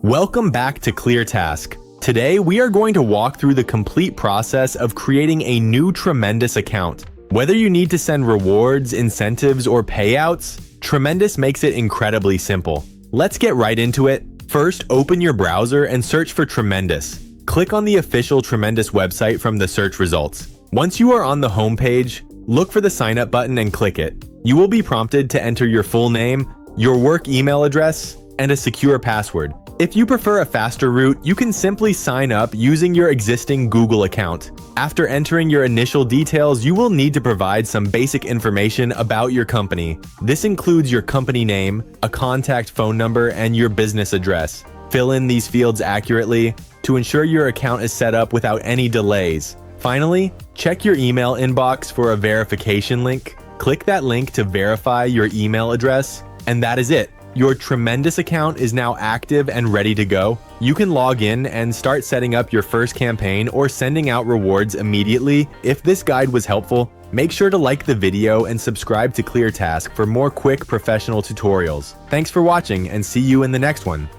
Welcome back to ClearTask. Today, we are going to walk through the complete process of creating a new Tremendous account. Whether you need to send rewards, incentives, or payouts, Tremendous makes it incredibly simple. Let's get right into it. First, open your browser and search for Tremendous. Click on the official Tremendous website from the search results. Once you are on the home page, look for the sign up button and click it. You will be prompted to enter your full name, your work email address, and a secure password. If you prefer a faster route, you can simply sign up using your existing Google account. After entering your initial details, you will need to provide some basic information about your company. This includes your company name, a contact phone number, and your business address. Fill in these fields accurately to ensure your account is set up without any delays. Finally, check your email inbox for a verification link. Click that link to verify your email address, and that is it. Your Tremendous account is now active and ready to go. You can log in and start setting up your first campaign or sending out rewards immediately. If this guide was helpful, make sure to like the video and subscribe to ClearTask for more quick professional tutorials. Thanks for watching and see you in the next one.